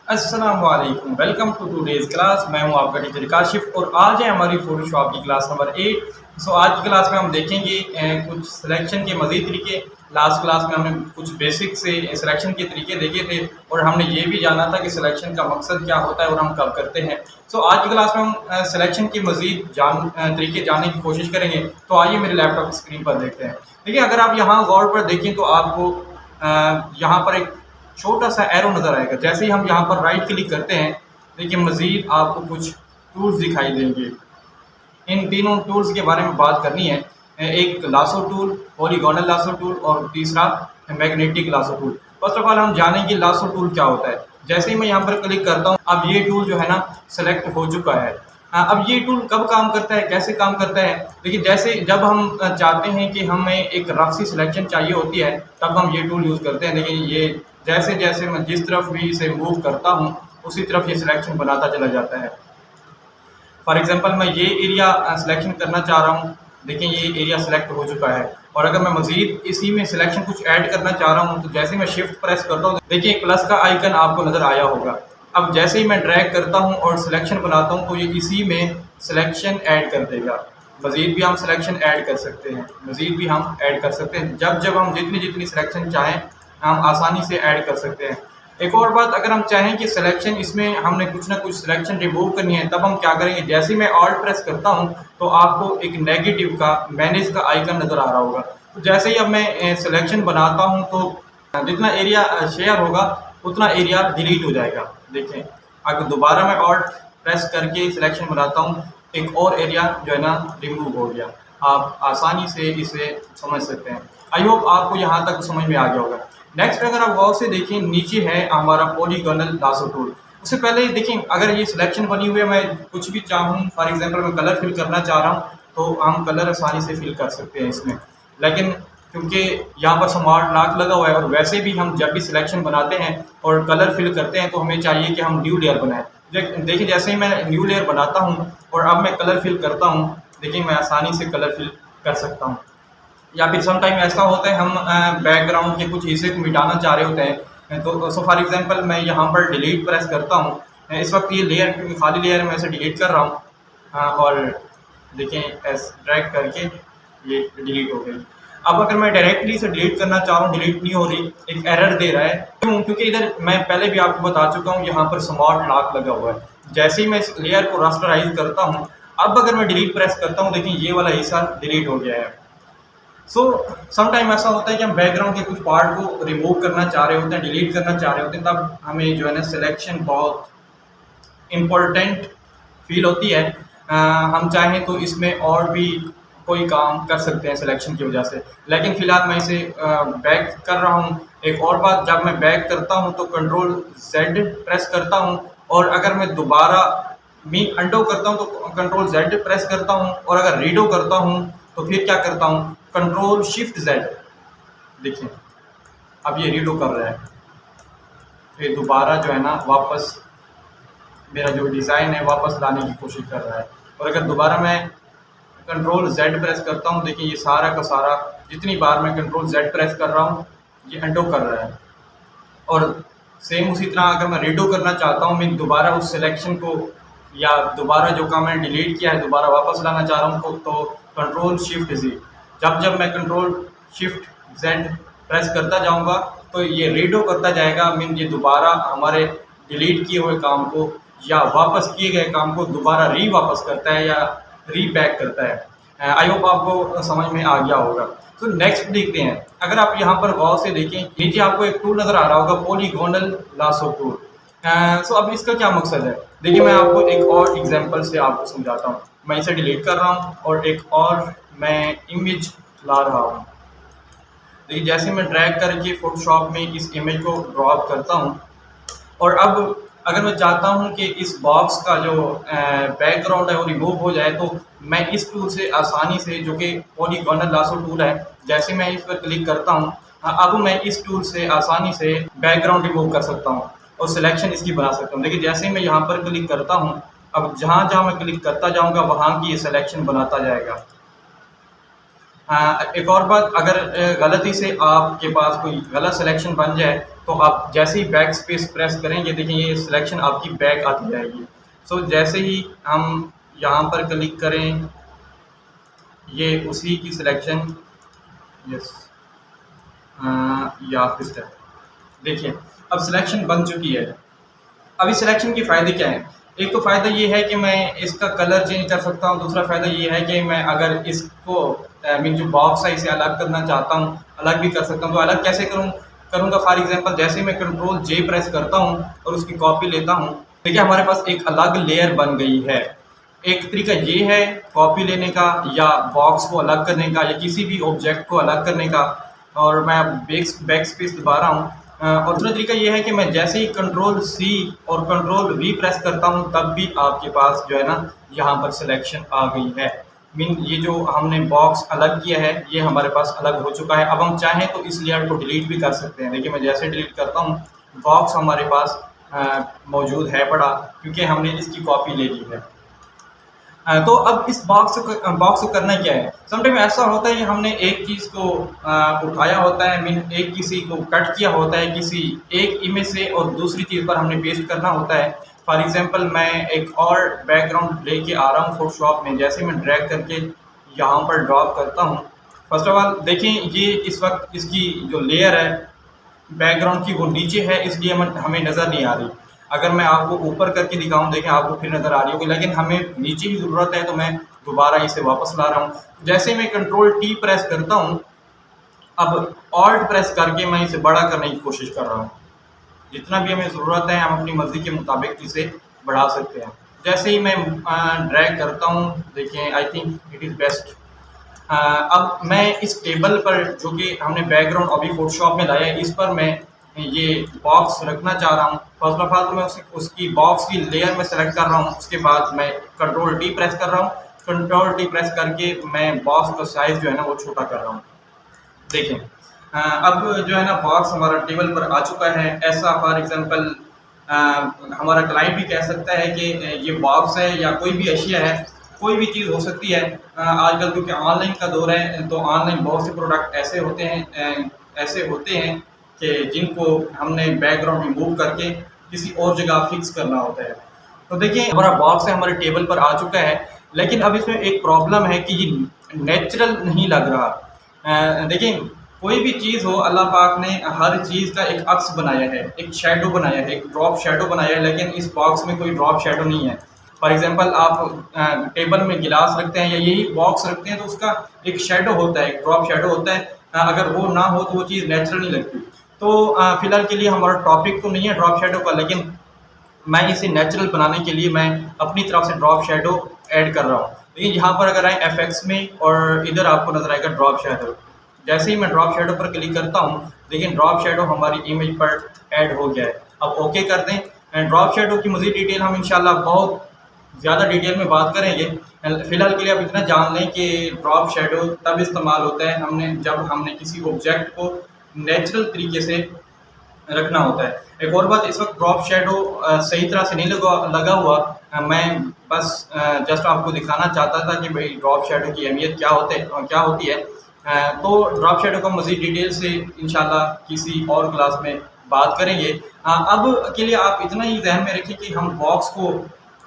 अस्सलाम वालेकुम, welcome to today's class. मैं हूं आपका टीचर काशिफ और आज है हमारी फ़ोटोशॉप की क्लास नंबर 8। आज की क्लास में हम देखेंगे कुछ सिलेक्शन के मज़ीद तरीके। लास्ट क्लास में हमने कुछ बेसिक से सिलेक्शन के तरीके देखे थे और हमने ये भी जाना था कि सिलेक्शन का मकसद क्या होता है और हम कब करते हैं। आज की क्लास में हम सिलेक्शन के मज़ीद तरीके जानने की कोशिश करेंगे। तो आइए मेरे लैपटॉप की स्क्रीन पर देखते हैं। देखिए, अगर आप यहाँ गौर पर देखें तो आपको यहाँ पर एक छोटा सा एरो नज़र आएगा। जैसे ही हम यहाँ पर राइट क्लिक करते हैं, देखिए मज़ीद आपको कुछ टूल्स दिखाई देंगे। इन तीनों टूल्स के बारे में बात करनी है। एक lasso tool, polygonal lasso tool और तीसरा magnetic lasso tool. First of all हम जानेंगे लासो टूल क्या होता है। जैसे ही मैं यहाँ पर क्लिक करता हूँ, अब ये टूल जो है ना सेलेक्ट हो चुका है। अब ये टूल कब काम करता है, कैसे काम करता है? देखिए, जैसे जब हम चाहते हैं कि हमें एक रफ सी सिलेक्शन चाहिए होती है, तब हम ये टूल यूज़ करते हैं। लेकिन ये जैसे जैसे मैं जिस तरफ भी इसे मूव करता हूँ, उसी तरफ ये सिलेक्शन बनाता चला जाता है। फॉर एग्जांपल मैं ये एरिया सिलेक्शन करना चाह रहा हूँ। देखिए, ये एरिया सिलेक्ट हो चुका है और अगर मैं मज़ीद इसी में सिलेक्शन कुछ ऐड करना चाह रहा हूँ, तो जैसे मैं शिफ्ट प्रेस करता हूँ, देखिए एक प्लस का आइकन आपको नज़र आया होगा। अब जैसे ही मैं ड्रैग करता हूँ और सिलेक्शन बनाता हूँ, तो ये इसी में सिलेक्शन ऐड कर देगा। मज़ीद भी हम सिलेक्शन ऐड कर सकते हैं, मज़ीद भी हम ऐड कर सकते हैं। जब जब हम जितनी जितनी सिलेक्शन चाहें, हम आसानी से ऐड कर सकते हैं। एक और बात, अगर हम चाहें कि सिलेक्शन इसमें हमने कुछ ना कुछ सिलेक्शन रिमूव करनी है, तब हम क्या करेंगे? जैसे ही मैं ऑल्ट प्रेस करता हूं, तो आपको एक नेगेटिव का मैनेज का आइकन नज़र आ रहा होगा। तो जैसे ही अब मैं सिलेक्शन बनाता हूं, तो जितना एरिया शेयर होगा उतना एरिया डिलीट हो जाएगा। देखें, अगर दोबारा मैं ऑल्ट प्रेस करके सिलेक्शन बनाता हूँ, एक और एरिया जो है ना रिमूव हो गया। आप आसानी से इसे समझ सकते हैं। आई होप आपको यहाँ तक समझ में आ गया होगा। नेक्स्ट, अगर आप गौर से देखें, नीचे है हमारा पॉलीगोनल लासो टूल। उससे पहले देखें, अगर ये सिलेक्शन बनी हुई है, मैं कुछ भी चाहूँ, फॉर एग्जांपल मैं कलर फिल करना चाह रहा हूँ, तो हम कलर आसानी से फिल कर सकते हैं इसमें। लेकिन क्योंकि यहाँ पर स्मार्ट लॉक लगा हुआ है और वैसे भी हम जब भी सिलेक्शन बनाते हैं और कलर फिल करते हैं, तो हमें चाहिए कि हम न्यू लेयर बनाएं। देखिए, जैसे ही मैं न्यू लेयर बनाता हूँ और अब मैं कलर फिल करता हूँ, देखिए मैं आसानी से कलर फिल कर सकता हूँ। या फिर सम टाइम ऐसा होता है, हम बैकग्राउंड के कुछ हिस्से को मिटाना चाह रहे होते हैं, तो फॉर एग्जांपल मैं यहाँ पर डिलीट प्रेस करता हूँ। इस वक्त ये लेयर, क्योंकि खाली लेयर मैं इसे डिलीट कर रहा हूँ, और देखें एस ड्रैग करके ये डिलीट हो गई। अब अगर मैं डायरेक्टली इसे डिलीट करना चाह रहा हूँ, डिलीट नहीं हो रही, एक एरर दे रहा है। क्यों? क्योंकि इधर मैं पहले भी आपको बता चुका हूँ, यहाँ पर स्मार्ट लॉक लगा हुआ है। जैसे ही मैं इस लेयर को रास्टराइज करता हूँ, अब अगर मैं डिलीट प्रेस करता हूँ, देखिए ये वाला हिस्सा डिलीट हो गया है। सम टाइम ऐसा होता है कि हम बैकग्राउंड के कुछ पार्ट को रिमूव करना चाह रहे होते हैं, डिलीट करना चाह रहे होते हैं, तब हमें जो है ना सिलेक्शन बहुत इम्पोर्टेंट फील होती है। हम चाहें तो इसमें और भी कोई काम कर सकते हैं सिलेक्शन की वजह से, लेकिन फ़िलहाल मैं इसे बैक कर रहा हूँ। एक और बात, जब मैं बैक करता हूँ तो कंट्रोल Z प्रेस करता हूँ, और अगर मैं दोबारा अंडो करता हूँ तो कंट्रोल Z प्रेस करता हूँ, और अगर रीडो करता हूँ तो फिर क्या करता हूँ? Control shift Z। देखिए, अब ये रीडो कर रहा है, फिर दोबारा जो है ना वापस मेरा जो डिज़ाइन है वापस लाने की कोशिश कर रहा है। और अगर दोबारा मैं कंट्रोल Z प्रेस करता हूँ, देखिए ये सारा का सारा, जितनी बार मैं कंट्रोल Z प्रेस कर रहा हूँ, ये अंडो कर रहा है। और सेम उसी तरह अगर मैं रीडो करना चाहता हूँ, मैं दोबारा उस सिलेक्शन को या दोबारा जो काम मैंने डिलीट किया है दोबारा वापस लाना चाह रहा हूँ, तो कंट्रोल शिफ्ट Z। जब जब मैं कंट्रोल शिफ्ट Z प्रेस करता जाऊँगा, तो ये रीडो करता जाएगा। मीन ये दोबारा हमारे डिलीट किए हुए काम को या वापस किए गए काम को दोबारा वापस करता है या बैक करता है। आई होप आपको समझ में आ गया होगा। तो नेक्स्ट देखते हैं। अगर आप यहाँ पर गौर से देखें, नीचे आपको एक टूल नज़र आ रहा होगा, पॉलीगोनल लासो टूल। अब इसका क्या मकसद है? देखिए, मैं आपको एक और एग्जांपल से आपको समझाता हूँ। मैं इसे डिलीट कर रहा हूँ और एक और मैं इमेज ला रहा हूँ। देखिए, जैसे मैं ड्रैग करके फोटोशॉप में इस इमेज को ड्रॉप करता हूँ, और अब अगर मैं चाहता हूँ कि इस बॉक्स का जो बैकग्राउंड है वो रिमूव हो जाए, तो मैं इस टूल से आसानी से, जो कि पॉलीगोनल लासो टूल है, जैसे मैं इस पर क्लिक करता हूँ, अब मैं इस टूल से आसानी से बैकग्राउंड रिमूव कर सकता हूँ और सिलेक्शन इसकी बना सकता हूँ। देखिए, जैसे मैं यहाँ पर क्लिक करता हूँ, अब जहाँ जहाँ मैं क्लिक करता जाऊँगा वहाँ की ये सिलेक्शन बनाता जाएगा। एक और बात, अगर गलती से आपके पास कोई गलत सिलेक्शन बन जाए, तो आप जैसे ही बैक स्पेस प्रेस करेंगे, देखिए ये सिलेक्शन आपकी बैक आती जाएगी। सो जैसे ही हम यहाँ पर क्लिक करें, ये उसी की सिलेक्शन, यस, या फिर देखिए अब सिलेक्शन बन चुकी है। अभी सिलेक्शन के फ़ायदे क्या हैं? एक तो फ़ायदा ये है कि मैं इसका कलर चेंज कर सकता हूँ, दूसरा फ़ायदा ये है कि मैं अगर इसको मीन जो बॉक्स है इसे अलग करना चाहता हूँ, अलग भी कर सकता हूँ। तो अलग कैसे करूँगा? फॉर एग्ज़ाम्पल जैसे मैं कंट्रोल जे प्रेस करता हूँ और उसकी कॉपी लेता हूँ, देखिए हमारे पास एक अलग लेयर बन गई है। एक तरीका ये है कॉपी लेने का या बॉक्स को अलग करने का या किसी भी ऑब्जेक्ट को अलग करने का, और मैं बैक स्पेस दबा रहा हूँ। और दूसरा तरीका ये है कि मैं जैसे ही कंट्रोल सी और कंट्रोल वी प्रेस करता हूँ तब भी आपके पास जो है ना यहाँ पर सिलेक्शन आ गई है। मीन ये जो हमने बॉक्स अलग किया है ये हमारे पास अलग हो चुका है। अब हम चाहें तो इस लेयर को डिलीट भी कर सकते हैं। देखिए मैं जैसे डिलीट करता हूँ बॉक्स हमारे पास मौजूद है पड़ा, क्योंकि हमने इसकी कॉपी ले ली है। तो अब इस बॉक्स को करना क्या है? समटाइम ऐसा होता है कि हमने एक चीज़ को उठाया होता है, मीन एक किसी को कट किया होता है किसी एक इमेज से और दूसरी चीज़ पर हमने पेस्ट करना होता है। फॉर एग्जांपल मैं एक और बैकग्राउंड लेके आ रहा हूँ फोटोशॉप में, जैसे मैं ड्रैग करके यहाँ पर ड्रॉप करता हूँ। फर्स्ट ऑफ ऑल देखें ये इस वक्त इसकी जो लेयर है बैकग्राउंड की वो नीचे है, इसलिए हमें नज़र नहीं आ रही। अगर मैं आपको ऊपर करके दिखाऊं, देखें आपको फिर नज़र आ रही होगी, लेकिन हमें नीचे की ज़रूरत है तो मैं दोबारा इसे वापस ला रहा हूं। जैसे मैं कंट्रोल टी प्रेस करता हूं, अब ऑल्ट प्रेस करके मैं इसे बड़ा करने की कोशिश कर रहा हूं। जितना भी हमें ज़रूरत है हम अपनी मर्ज़ी के मुताबिक इसे बढ़ा सकते हैं। जैसे ही मैं ड्रैग करता हूँ, देखिए I think it is best. अब मैं इस टेबल पर जो कि हमने बैकग्राउंड अभी फोटोशॉप में लाया है, इस पर मैं ये बॉक्स रखना चाह रहा हूँ। फर्स्ट ऑफ ऑल तो मैं उसकी बॉक्स की लेयर में सेलेक्ट कर रहा हूँ, उसके बाद मैं कंट्रोल टी प्रेस कर रहा हूँ। कंट्रोल टी प्रेस करके मैं बॉक्स का साइज़ जो है ना वो छोटा कर रहा हूँ। देखें अब जो है ना बॉक्स हमारा टेबल पर आ चुका है। ऐसा फॉर एग्जांपल हमारा क्लाइंट भी कह सकता है कि ये बॉक्स है या कोई भी अशिया है, कोई भी चीज़ हो सकती है। आजकल क्योंकि ऑनलाइन का दौर है तो ऑनलाइन बहुत से प्रोडक्ट ऐसे होते हैं कि जिनको हमने बैकग्राउंड रिमूव करके किसी और जगह फिक्स करना होता है। तो देखिए हमारा बॉक्स है हमारे टेबल पर आ चुका है, लेकिन अब इसमें एक प्रॉब्लम है कि ये नेचुरल नहीं लग रहा। देखिए कोई भी चीज़ हो, अल्लाह पाक ने हर चीज़ का एक अक्स बनाया है, एक शैडो बनाया है, एक ड्रॉप शैडो बनाया है, लेकिन इस बॉक्स में कोई ड्रॉप शैडो नहीं है। फॉर एग्जांपल आप टेबल में गिलास रखते हैं या यही बॉक्स रखते हैं तो उसका एक शैडो होता है, एक ड्रॉप शैडो होता है। अगर वो ना हो तो वो चीज़ नेचुरल नहीं लगती। तो फ़िलहाल के लिए हमारा टॉपिक तो नहीं है ड्रॉप शैडो का, लेकिन मैं इसे नेचुरल बनाने के लिए मैं अपनी तरफ से ड्रॉप शैडो ऐड कर रहा हूँ। लेकिन यहाँ पर अगर आए एफएक्स में और इधर आपको नज़र आएगा ड्रॉप शैडो। जैसे ही मैं ड्रॉप शैडो पर क्लिक करता हूँ, लेकिन ड्रॉप शैडो हमारी इमेज पर ऐड हो गया है। अब ओके कर दें। ड्रॉप शैडो की मज़ीद डिटेल हम इंशाल्लाह बहुत ज़्यादा डिटेल में बात करेंगे। फ़िलहाल के लिए आप इतना जान लें कि ड्रॉप शैडो तब इस्तेमाल होता है जब हमने किसी ऑब्जेक्ट को नेचुरल तरीके से रखना होता है। एक और बात, इस वक्त ड्रॉप शैडो सही तरह से नहीं लगा हुआ। मैं बस जस्ट आपको दिखाना चाहता था कि भाई ड्रॉप शैडो की अहमियत क्या होती है। तो ड्रॉप शैडो का मज़ीद डिटेल से इंशाल्लाह किसी और क्लास में बात करेंगे। अब के लिए आप इतना ही ध्यान में रखें कि हम बॉक्स को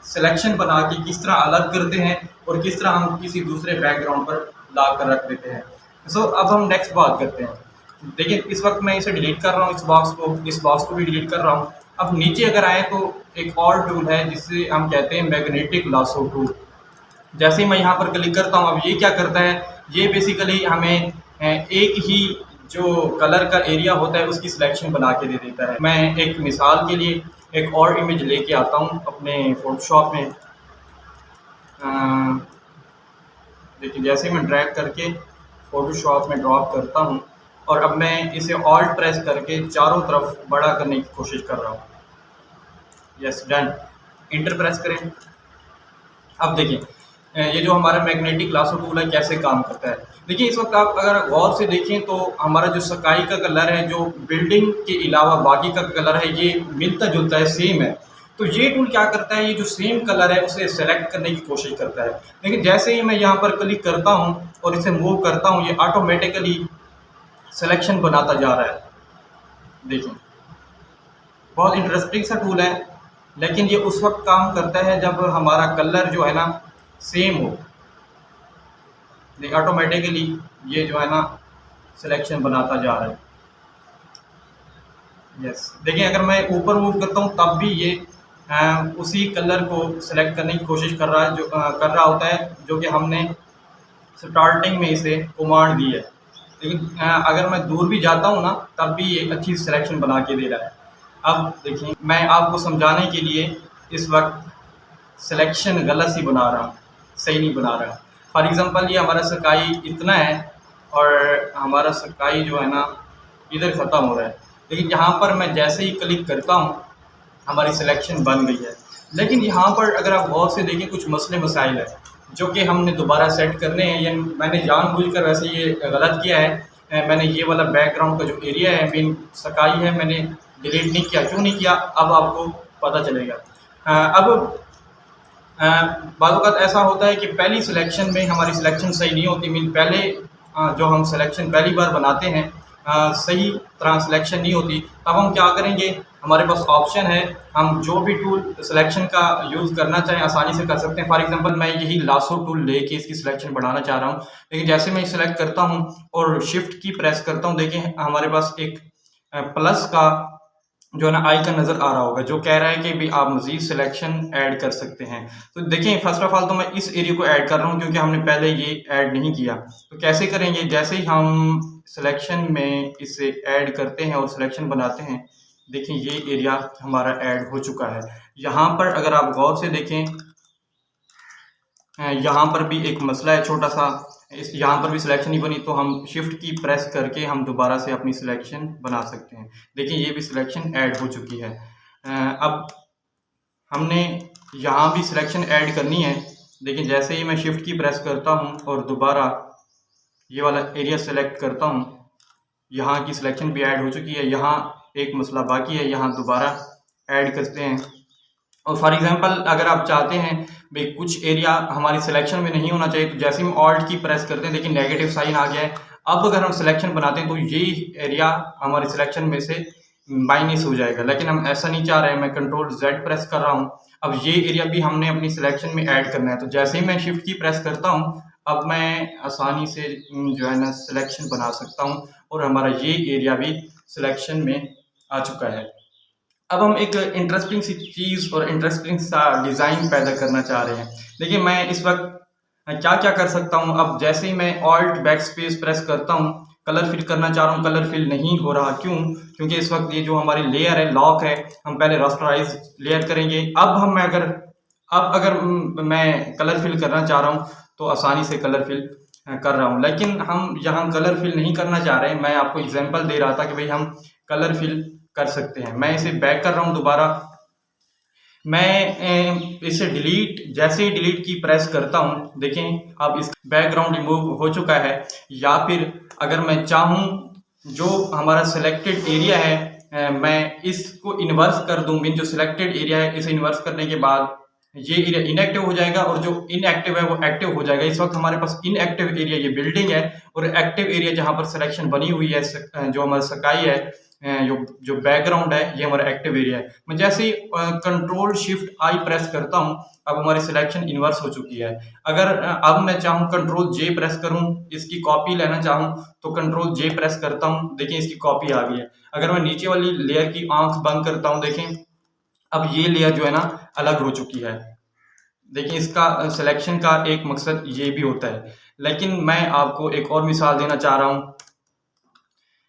सिलेक्शन बना के किस तरह अलग करते हैं और किस तरह हम किसी दूसरे बैकग्राउंड पर ला कर रख देते हैं। सो अब हम नेक्स्ट बात करते हैं। देखिए इस वक्त मैं इसे डिलीट कर रहा हूँ, इस बॉक्स को भी डिलीट कर रहा हूँ। अब नीचे अगर आए तो एक और टूल है जिसे हम कहते हैं मैग्नेटिक लासो टूल। जैसे ही मैं यहाँ पर क्लिक करता हूँ, अब ये क्या करता है, ये बेसिकली हमें एक ही जो कलर का एरिया होता है उसकी सिलेक्शन बना के दे देता है। मैं एक मिसाल के लिए एक और इमेज लेके आता हूँ अपने फोटोशॉप में। देखिए जैसे ही मैं ड्रैग करके फोटोशॉप में ड्रॉप करता हूँ और अब मैं इसे ऑल्ट प्रेस करके चारों तरफ बड़ा करने की कोशिश कर रहा हूँ। Yes done. इंटर प्रेस करें। अब देखिए ये जो हमारा मैग्नेटिक लासो टूल है कैसे काम करता है। देखिए इस वक्त आप अगर गौर से देखें तो हमारा जो स्काई का कलर है, जो बिल्डिंग के अलावा बाकी का कलर है, ये मिलता जुलता है, सेम है। तो ये टूल क्या करता है, ये जो सेम कलर है उसे सेलेक्ट करने की कोशिश करता है। लेकिन जैसे ही मैं यहाँ पर क्लिक करता हूँ और इसे मूव करता हूँ, ये ऑटोमेटिकली सिलेक्शन बनाता जा रहा है। देखिए बहुत इंटरेस्टिंग सा टूल है, लेकिन ये उस वक्त काम करता है जब हमारा कलर जो है ना सेम हो। ऑटोमेटिकली ये जो है ना सिलेक्शन बनाता जा रहा है। यस, देखिए अगर मैं ऊपर मूव करता हूँ तब भी ये उसी कलर को सिलेक्ट करने की कोशिश कर रहा है, जो कर रहा होता है जो कि हमने स्टार्टिंग में इसे कमांड दी है। लेकिन अगर मैं दूर भी जाता हूँ ना तब भी ये अच्छी सिलेक्शन बना के दे रहा है। अब देखिए मैं आपको समझाने के लिए इस वक्त सिलेक्शन गलत ही बना रहा हूँ, सही नहीं बना रहा। फॉर एग्ज़ाम्पल ये हमारा स्काई इतना है और हमारा स्काई जो है ना इधर ख़त्म हो रहा है, लेकिन यहाँ पर मैं जैसे ही क्लिक करता हूँ हमारी सिलेक्शन बन गई है। लेकिन यहाँ पर अगर आप गौर से देखें कुछ मसले मसाइल है जो कि हमने दोबारा सेट करने हैं, या मैंने जानबूझकर वैसे ये गलत किया है। मैंने ये वाला बैकग्राउंड का जो एरिया है मीन स्काई है मैंने डिलीट नहीं किया। क्यों नहीं किया अब आपको पता चलेगा। अब बाद वक़्त ऐसा होता है कि पहली सिलेक्शन में हमारी सिलेक्शन सही नहीं होती, मीन पहले जो हम सिलेक्शन पहली बार बनाते हैं सही तरह सिलेक्शन नहीं होती। तब हम क्या करेंगे, हमारे पास ऑप्शन है, हम जो भी टूल सिलेक्शन का यूज़ करना चाहें आसानी से कर सकते हैं। फॉर एग्जांपल मैं यही लासो टूल लेके इसकी सिलेक्शन बढ़ाना चाह रहा हूँ, लेकिन जैसे मैं सिलेक्ट करता हूँ और शिफ्ट की प्रेस करता हूँ, देखिए हमारे पास एक प्लस का जो है ना आइकन नज़र आ रहा होगा जो कह रहा है कि भी आप मज़ीद सिलेक्शन ऐड कर सकते हैं। तो देखिए फर्स्ट ऑफ ऑल तो मैं इस एरिया को ऐड कर रहा हूँ क्योंकि हमने पहले ये ऐड नहीं किया। तो कैसे करेंगे, जैसे ही हम सिलेक्शन में इसे ऐड करते हैं और सिलेक्शन बनाते हैं, देखिए ये एरिया हमारा ऐड हो चुका है। यहाँ पर अगर आप गौर से देखें यहाँ पर भी एक मसला है छोटा सा, इस यहाँ पर भी सिलेक्शन नहीं बनी, तो हम शिफ्ट की प्रेस करके हम दोबारा से अपनी सिलेक्शन बना सकते हैं। देखिए ये भी सिलेक्शन ऐड हो चुकी है। अब हमने यहाँ भी सिलेक्शन ऐड करनी है। देखिए जैसे ही मैं शिफ्ट की प्रेस करता हूँ और दोबारा ये वाला एरिया सेलेक्ट करता हूँ, यहाँ की सिलेक्शन भी ऐड हो चुकी है। यहाँ एक मसला बाकी है, यहाँ दोबारा ऐड करते हैं। और फॉर एग्जांपल अगर आप चाहते हैं भाई कुछ एरिया हमारी सिलेक्शन में नहीं होना चाहिए, तो जैसे हम ऑल्ट की प्रेस करते हैं देखिए नेगेटिव साइन आ गया है। अब अगर हम सिलेक्शन बनाते हैं तो ये एरिया हमारी सिलेक्शन में से माइनस हो जाएगा, लेकिन हम ऐसा नहीं चाह रहे हैं। मैं कंट्रोल जेड प्रेस कर रहा हूँ, अब ये एरिया भी हमने अपनी सिलेक्शन में ऐड करना है। तो जैसे ही मैं शिफ्ट की प्रेस करता हूँ अब मैं आसानी से जो है ना सिलेक्शन बना सकता हूँ और हमारा ये एरिया भी सिलेक्शन में आ चुका है। अब हम एक इंटरेस्टिंग सी चीज़ और इंटरेस्टिंग सा डिज़ाइन पैदा करना चाह रहे हैं। देखिए मैं इस वक्त क्या क्या कर सकता हूँ। अब जैसे ही मैं ऑल्ट बैक स्पेस प्रेस करता हूँ, कलर फिल करना चाह रहा हूँ, कलर फिल नहीं हो रहा। क्यों? क्योंकि इस वक्त ये जो हमारी लेयर है लॉक है। हम पहले रास्टराइज लेयर करेंगे। अब अगर मैं कलर फिल करना चाह रहा हूँ तो आसानी से कलर फिल कर रहा हूँ, लेकिन हम यहाँ कलर फिल नहीं करना चाह रहे हैं। मैं आपको एग्जांपल दे रहा था कि भाई हम कलर फिल कर सकते हैं। मैं इसे बैक कर रहा हूँ दोबारा। मैं इसे डिलीट, जैसे ही डिलीट की प्रेस करता हूँ देखें अब इस बैकग्राउंड रिमूव हो चुका है। या फिर अगर मैं चाहूँ जो हमारा सिलेक्टेड एरिया है मैं इसको इन्वर्स कर दूँ, मीन जो सिलेक्टेड एरिया है इसे इन्वर्स करने के बाद ये एरिया इनएक्टिव हो जाएगा और जो इनएक्टिव है वो एक्टिव हो जाएगा। इस वक्त हमारे पास इनएक्टिव एरिया ये बिल्डिंग है और एक्टिव एरिया जहाँ पर सिलेक्शन बनी हुई है जो हमारा स्काई है, जो बैकग्राउंड है ये हमारा एक्टिव एरिया है। मैं जैसे ही कंट्रोल शिफ्ट आई प्रेस करता हूँ अब हमारी सिलेक्शन इन्वर्स हो चुकी है। अगर अब मैं चाहूँ कंट्रोल जे प्रेस करूँ, इसकी कॉपी लेना चाहूँ तो कंट्रोल जे प्रेस करता हूँ, देखें इसकी कॉपी आ गई है। अगर मैं नीचे वाली लेयर की आंख बंद करता हूँ देखें अब ये लेयर जो है ना अलग हो चुकी है। देखिए इसका सिलेक्शन का एक मकसद ये भी होता है। लेकिन मैं आपको एक और मिसाल देना चाह रहा हूँ।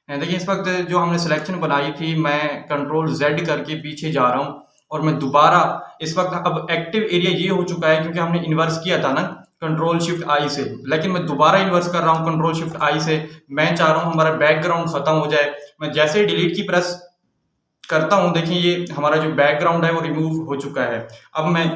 देखिए इस वक्त जो हमने सिलेक्शन बनाई थी मैं कंट्रोल जेड करके पीछे जा रहा हूँ और मैं दोबारा इस वक्त अब एक्टिव एरिया ये हो चुका है क्योंकि हमने इन्वर्स किया था ना कंट्रोल शिफ्ट आई से, लेकिन मैं दोबारा इन्वर्स कर रहा हूँ कंट्रोल शिफ्ट आई से। मैं चाह रहा हूँ हमारा बैकग्राउंड खत्म हो जाए। मैं जैसे ही डिलीट की प्रेस करता हूँ देखिए ये हमारा जो बैकग्राउंड है वो रिमूव हो चुका है। अब मैं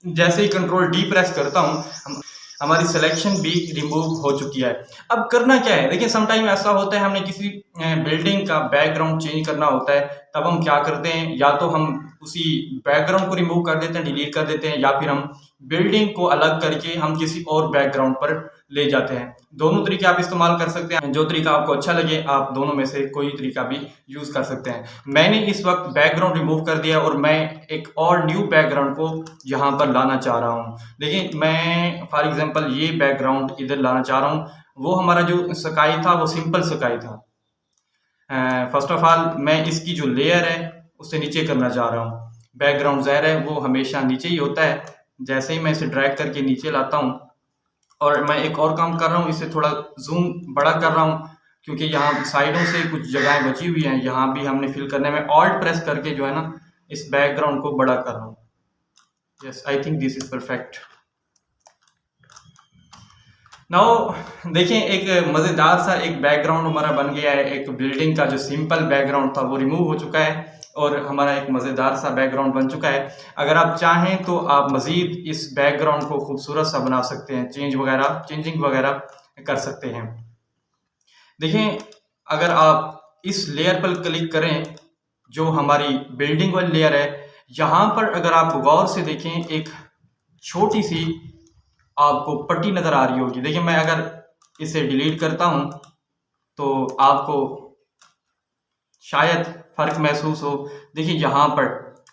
जैसे ही कंट्रोल डी प्रेस करता हूँ हमारी सिलेक्शन भी रिमूव हो चुकी है। अब करना क्या है, देखिए समटाइम ऐसा होता है हमने किसी बिल्डिंग का बैकग्राउंड चेंज करना होता है, तब हम क्या करते हैं या तो हम उसी बैकग्राउंड को रिमूव कर देते हैं, डिलीट कर देते हैं, या फिर हम बिल्डिंग को अलग करके हम किसी और बैकग्राउंड पर ले जाते हैं। दोनों तरीके आप इस्तेमाल कर सकते हैं, जो तरीका आपको अच्छा लगे आप दोनों में से कोई तरीका भी यूज़ कर सकते हैं। मैंने इस वक्त बैकग्राउंड रिमूव कर दिया और मैं एक और न्यू बैकग्राउंड को यहाँ पर लाना चाह रहा हूँ। देखिए मैं फॉर एग्जांपल ये बैकग्राउंड इधर लाना चाह रहा हूँ। वो हमारा जो स्काई था वो सिंपल स्काई था। फर्स्ट ऑफ ऑल मैं इसकी जो लेयर है उससे नीचे करना चाह रहा हूँ। बैकग्राउंड ज़ाहिर है वो हमेशा नीचे ही होता है। जैसे ही मैं इसे ड्रैग करके नीचे लाता हूँ और मैं एक और काम कर रहा हूँ, इसे थोड़ा जूम बड़ा कर रहा हूँ क्योंकि यहाँ साइडों से कुछ जगहें बची हुई हैं, यहाँ भी हमने फिल करने में ऑल्ट प्रेस करके जो है ना इस बैकग्राउंड को बड़ा कर रहा हूँ। Yes, I think this is perfect. Now देखिए एक मज़ेदार सा एक बैकग्राउंड हमारा बन गया है। एक बिल्डिंग का जो सिंपल बैकग्राउंड था वो रिमूव हो चुका है और हमारा एक मज़ेदार सा बैकग्राउंड बन चुका है। अगर आप चाहें तो आप मज़ीद इस बैकग्राउंड को खूबसूरत सा बना सकते हैं, चेंजिंग वगैरह कर सकते हैं। देखिए अगर आप इस लेयर पर क्लिक करें जो हमारी बिल्डिंग वाली लेयर है, यहाँ पर अगर आप गौर से देखें एक छोटी सी आपको पट्टी नज़र आ रही होगी। देखिए मैं अगर इसे डिलीट करता हूँ तो आपको शायद फ़र्क महसूस हो। देखिए यहाँ पर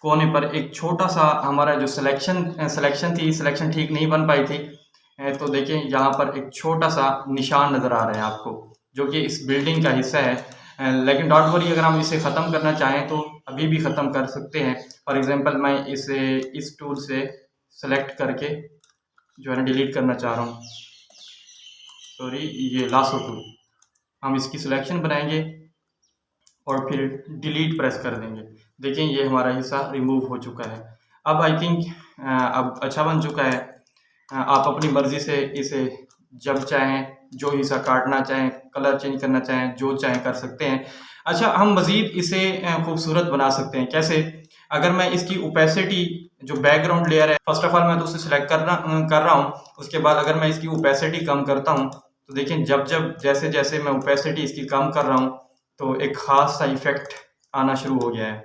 कोने पर एक छोटा सा हमारा जो सिलेक्शन ठीक नहीं बन पाई थी। तो देखिए यहाँ पर एक छोटा सा निशान नज़र आ रहा है आपको, जो कि इस बिल्डिंग का हिस्सा है। लेकिन डोंट वरी, अगर हम इसे ख़त्म करना चाहें तो अभी भी ख़त्म कर सकते हैं। फॉर एग्जांपल मैं इसे इस टूल से सेलेक्ट करके जो है ना डिलीट करना चाह रहा हूँ। सॉरी, ये लासो टूल, हम इसकी सिलेक्शन बनाएंगे और फिर डिलीट प्रेस कर देंगे। देखिए ये हमारा हिस्सा रिमूव हो चुका है। अब आई थिंक अब अच्छा बन चुका है। आप अपनी मर्ज़ी से इसे जब चाहें जो हिस्सा काटना चाहें, कलर चेंज करना चाहें, जो चाहें कर सकते हैं। अच्छा, हम मज़ीद इसे खूबसूरत बना सकते हैं। कैसे? अगर मैं इसकी ओपेसिटी जो बैकग्राउंड लेयर है, फर्स्ट ऑफ ऑल मैं तो उसे सिलेक्ट कर रहा हूँ। उसके बाद अगर मैं इसकी ओपेसिटी कम करता हूँ तो देखिए जैसे जैसे मैं ओपेसिटी इसकी कम कर रहा हूँ तो एक ख़ास सा इफ़ेक्ट आना शुरू हो गया है।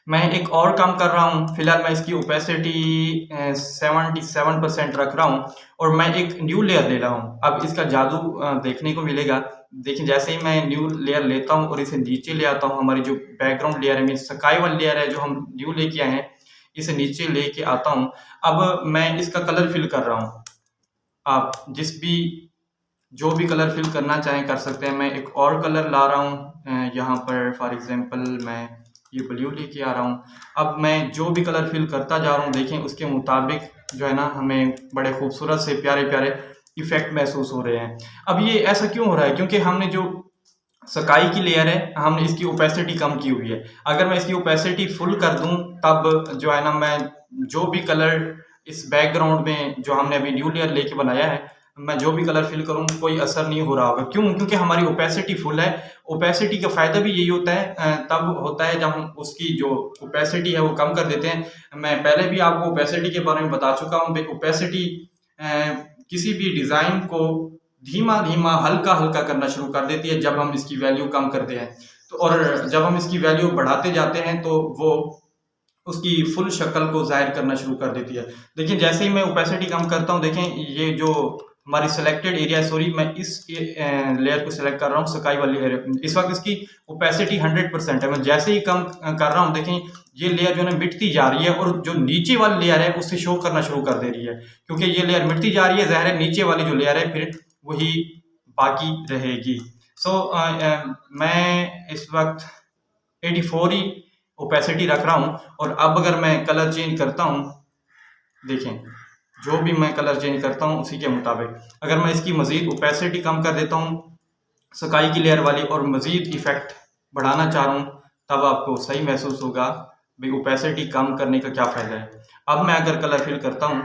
मैं एक और काम कर रहा हूँ, फिलहाल मैं इसकी ओपेसिटी 77% रख रहा हूँ और मैं एक न्यू लेयर ले रहा हूँ। अब इसका जादू देखने को मिलेगा। देखिए जैसे ही मैं न्यू लेयर लेता हूँ और इसे नीचे ले आता हूँ, हमारी जो बैकग्राउंड लेयर है, मीन स्काई वाली लेयर है जो हम न्यू लेके आए हैं, इसे नीचे लेके आता हूँ। अब मैं इसका कलर फिल कर रहा हूँ। आप जो भी कलर फिल करना चाहें कर सकते हैं। मैं एक और कलर ला रहा हूँ, यहाँ पर फॉर एग्जांपल मैं ये ब्लू लेके आ रहा हूँ। अब मैं जो भी कलर फिल करता जा रहा हूँ, देखें उसके मुताबिक जो है ना हमें बड़े खूबसूरत से प्यारे प्यारे इफ़ेक्ट महसूस हो रहे हैं। अब ये ऐसा क्यों हो रहा है? क्योंकि हमने जो स्काई की लेयर है हमने इसकी ओपेसिटी कम की हुई है। अगर मैं इसकी ओपेसिटी फुल कर दूं तब जो है ना मैं जो भी कलर इस बैकग्राउंड में जो हमने अभी न्यू लेयर लेके बनाया है, मैं जो भी कलर फिल करूँ कोई असर नहीं हो रहा होगा। क्यों? क्योंकि हमारी ओपेसिटी फुल है। ओपेसिटी का फ़ायदा भी यही होता है, तब होता है जब हम उसकी जो ओपेसिटी है वो कम कर देते हैं। मैं पहले भी आपको ओपेसिटी के बारे में बता चुका हूँ। ओपेसिटी किसी भी डिज़ाइन को धीमा धीमा हल्का हल्का करना शुरू कर देती है जब हम इसकी वैल्यू कम करते हैं। तो और जब हम इसकी वैल्यू बढ़ाते जाते हैं तो वो उसकी फुल शक्ल को ज़ाहिर करना शुरू कर देती है। देखिए जैसे ही मैं ओपेसिटी कम करता हूँ, देखें ये जो हमारी सिलेक्टेड एरिया है, सॉरी मैं इस लेयर को सिलेक्ट कर रहा हूँ, स्काई वाली एरिया। इस वक्त इसकी ओपेसिटी 100% है। मैं जैसे ही कम कर रहा हूँ, देखें ये लेयर जो है मिटती जा रही है और जो नीचे वाली लेयर है उससे शो करना शुरू कर दे रही है। क्योंकि ये लेयर मिटती जा रही है, ज़ाहिर है नीचे वाली जो लेयर है फिर वही बाकी रहेगी। मैं इस वक्त 84 ही ओपेसिटी रख रहा हूँ और अब अगर मैं कलर चेंज करता हूँ, देखें जो भी मैं कलर चेंज करता हूँ उसी के मुताबिक अगर मैं इसकी मज़ीद ओपेसिटी कम कर देता हूँ स्काई की लेयर वाली और मज़ीद इफ़ेक्ट बढ़ाना चाह रहा हूँ, तब आपको सही महसूस होगा भाई ओपेसिटी कम करने का क्या फ़ायदा है। अब मैं अगर कलर फिल करता हूँ,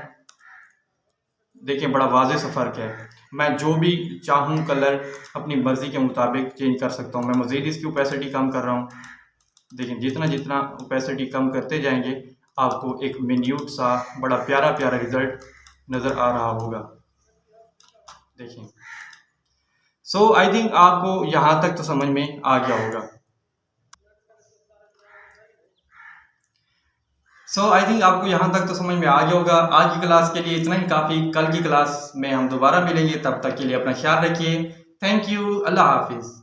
देखिए बड़ा वाज़ेह सा फ़र्क है। मैं जो भी चाहूँ कलर अपनी मर्ज़ी के मुताबिक चेंज कर सकता हूँ। मैं मज़ीद इसकी ओपेसिटी कम कर रहा हूँ। देखिए जितना जितना ओपेसिटी कम करते जाएंगे आपको एक मिन्यूट सा बड़ा प्यारा प्यारा रिज़ल्ट नज़र आ रहा होगा। देखिए सो आई थिंक आपको यहाँ तक तो समझ में आ गया होगा। सो आई थिंक आपको यहाँ तक तो समझ में आ गया होगा। आज की क्लास के लिए इतना ही काफ़ी। कल की क्लास में हम दोबारा मिलेंगे, तब तक के लिए अपना ख्याल रखिए। थैंक यू, अल्लाह हाफिज़।